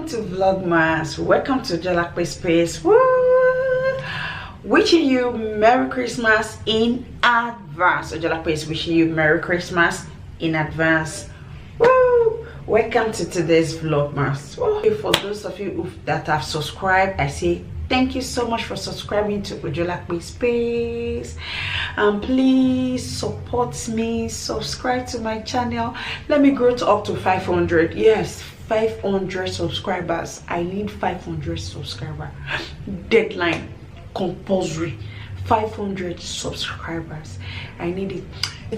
to Vlogmas. Welcome to Jalakwe Space. Woo! Wishing you Merry Christmas in advance. So Jalakwe is wishing you Merry Christmas in advance. Woo! Welcome to today's Vlogmas. Woo! For those of you that have subscribed, I say thank you so much for subscribing to Jalakwe Space. Please support me, subscribe to my channel. Let me grow to up to 500. Yes, 500 subscribers. I need 500 subscribers. Deadline compulsory. 500 subscribers. I need it. I'm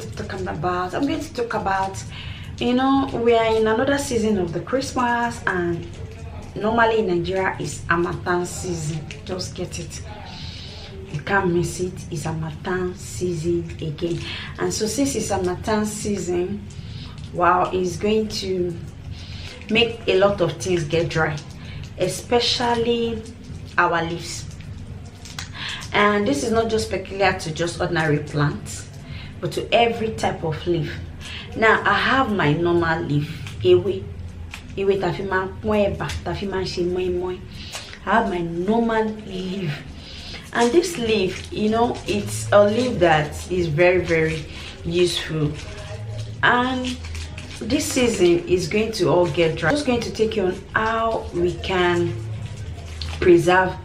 going to talk about, you know, we are in another season of the Christmas, and normally in Nigeria is Harmattan season. Just get it. You can't miss it. It's Harmattan season again. And so since it's Harmattan season, wow, it's going to make a lot of things get dry, especially our leaves. And this is not just peculiar to just ordinary plants, but to every type of leaf. Now I have my normal leaf, I have my normal leaf, and this leaf, you know, it's a leaf that is very, very useful. And this season is going to all get dry. I'm just going to take you on how we can preserve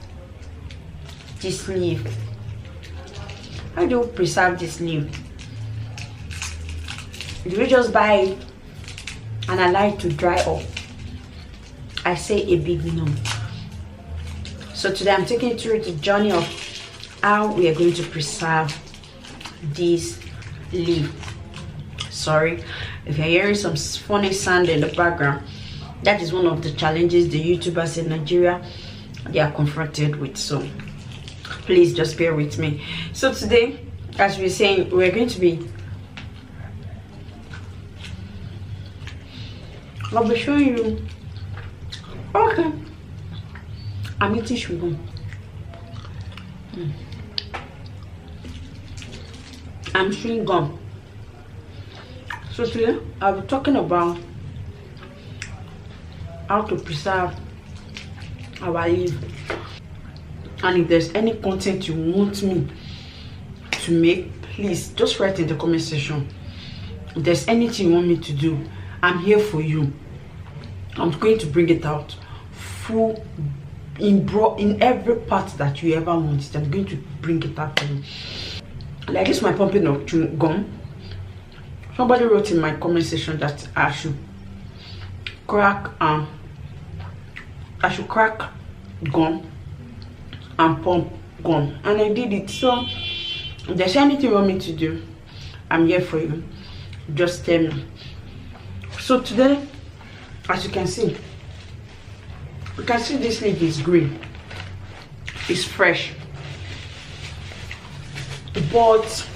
this leaf. How do you preserve this leaf? Do we just buy it and allow it to dry up? I say a big no. So today I'm taking you through the journey of how we are going to preserve this leaf. Sorry if you're hearing some funny sound in the background. That is one of the challenges the YouTubers in Nigeria they are confronted with. So please just bear with me. So today, as we're saying, we're going to be, I'll be showing you. Okay, I'm eating sugar. I'm chewing gum. So today I'll be talking about how to preserve our leaf. And if there's any content you want me to make, please just write in the comment section. If there's anything you want me to do, I'm here for you. I'm going to bring it out full in every part that you ever wanted. I'm going to bring it out for you. Like this, my pumping of chewing gum. Somebody wrote in my comment section that I should crack gum and pump gum, and I did it. So if there's anything you want me to do, I'm here for you. Just tell me. So today, as you can see this leaf is green, it's fresh, but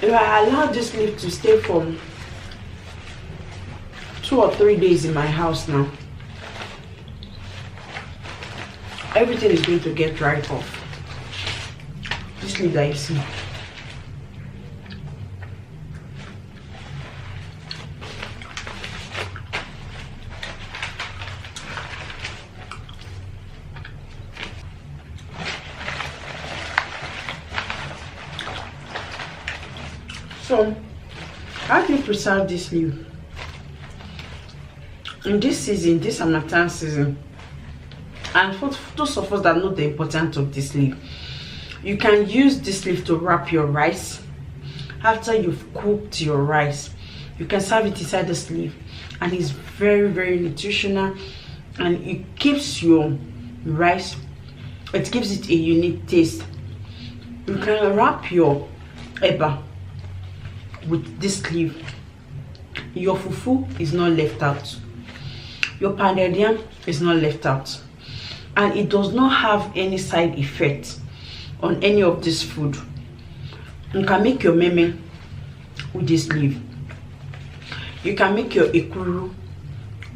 if I allow this leaf to stay for 2 or 3 days in my house now, everything is going to get dried off. This leaf that you see. So, how do you preserve this leaf? In this season, this Harmattan season, and for those of us that know the importance of this leaf, you can use this leaf to wrap your rice. After you've cooked your rice, you can serve it inside this leaf, and it's very, very nutritional, and it keeps your rice, it gives it a unique taste. You can wrap your eba with this leaf. Your fufu is not left out, your pounded yam is not left out, and it does not have any side effect on any of this food. You can make your meme with this leaf. You can make your ekuru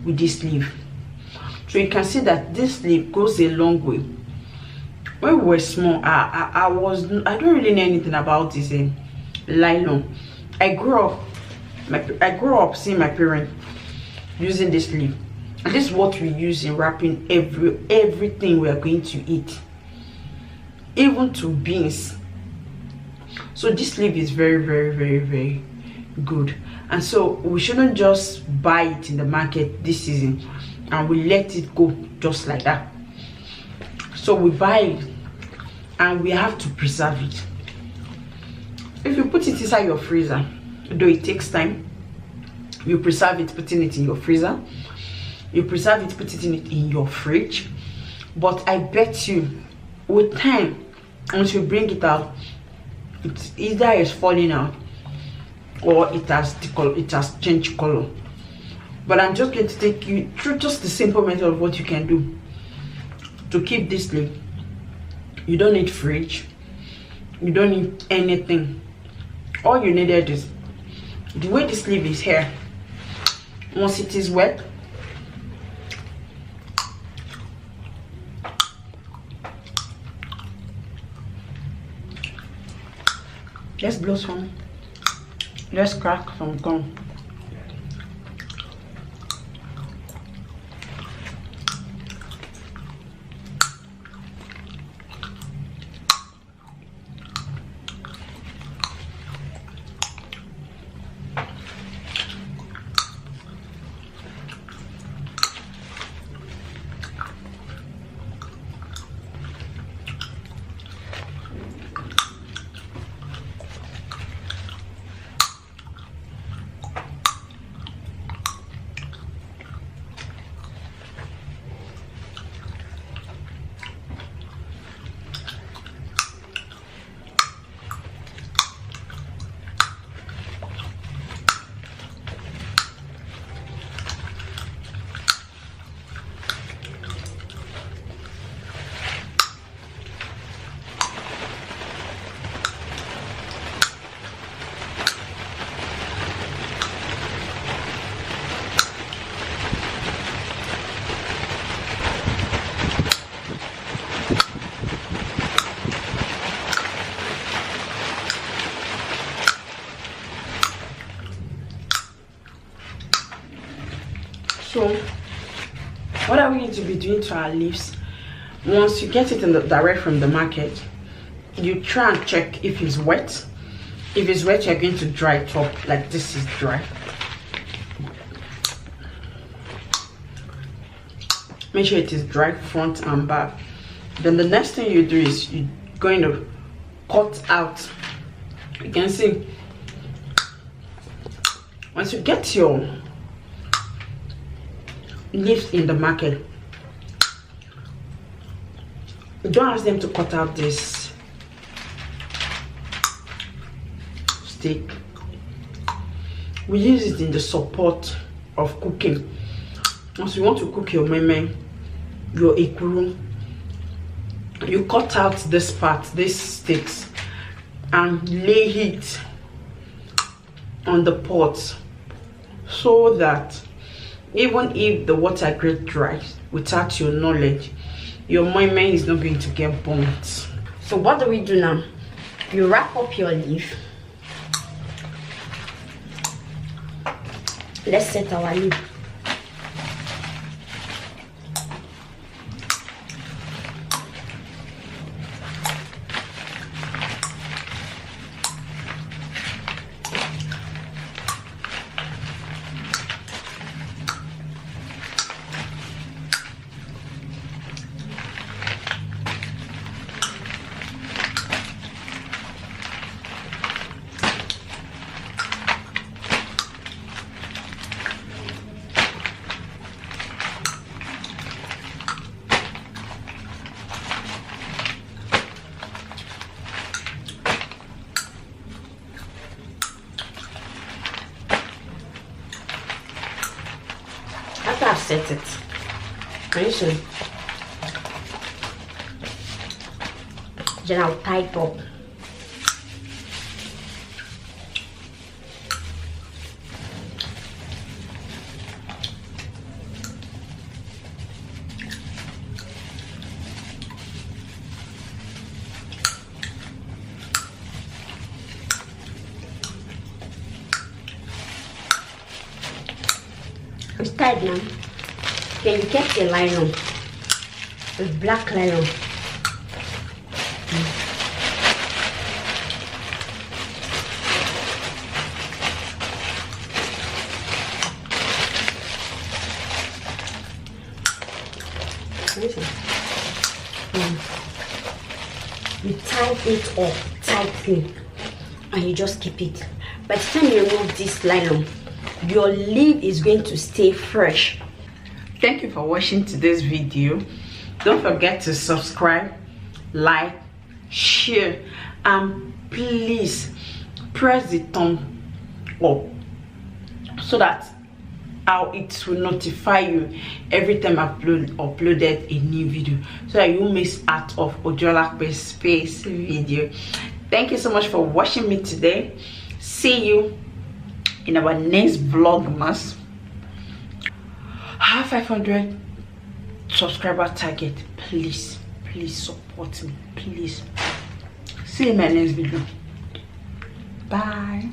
with this leaf. So you can see that this leaf goes a long way. When we were small, I don't really know anything about this nylon. I grew up seeing my parents using this leaf. And this is what we use in wrapping everything we are going to eat, even to beans. So this leaf is very, very, very, very good. And so we shouldn't just buy it in the market this season and we let it go just like that. So we buy it and we have to preserve it. If you put it inside your freezer, though it takes time, you preserve it putting it in your freezer, you preserve it putting it in your fridge. But I bet you with time, once you bring it out, it's either is falling out or it has changed color. But I'm just going to take you through just the simple method of what you can do to keep this leaf. You don't need fridge, you don't need anything. All you needed is the way this leaf is here. Once it is wet, let's blow some. Let's crack some gum. So what are we going to be doing to our leaves? Once you get it in direct from the market, you try and check if it's wet. If it's wet, you're going to dry it up like this is dry. Make sure it is dry front and back. Then the next thing you do is you're going to cut out. You can see once you get your leaves in the market, don't ask them to cut out this stick. We use it in the support of cooking. Once you want to cook your meme, your ekuru, you cut out this part, these sticks, and lay it on the pot so that even if the water gets dry, without your knowledge, your meme is not going to get burnt. So what do we do now? You wrap up your leaf. Let's set our leaf. After I've set it, can you see? Then I'll tie it up. It's tied now. Okay, you get a nylon, a black nylon. You tie it up tightly and you just keep it. By the time you remove this nylon, your leaf is going to stay fresh. Thank you for watching today's video. Don't forget to subscribe, like, share, and please press the thumb up so that it will notify you every time I uploaded a new video, so that you won't miss out of Ojolakpe Space video. Thank you so much for watching me today. See you in our next vlogmas. Have 500 subscriber target. Please support me, please. See you in my next video. Bye.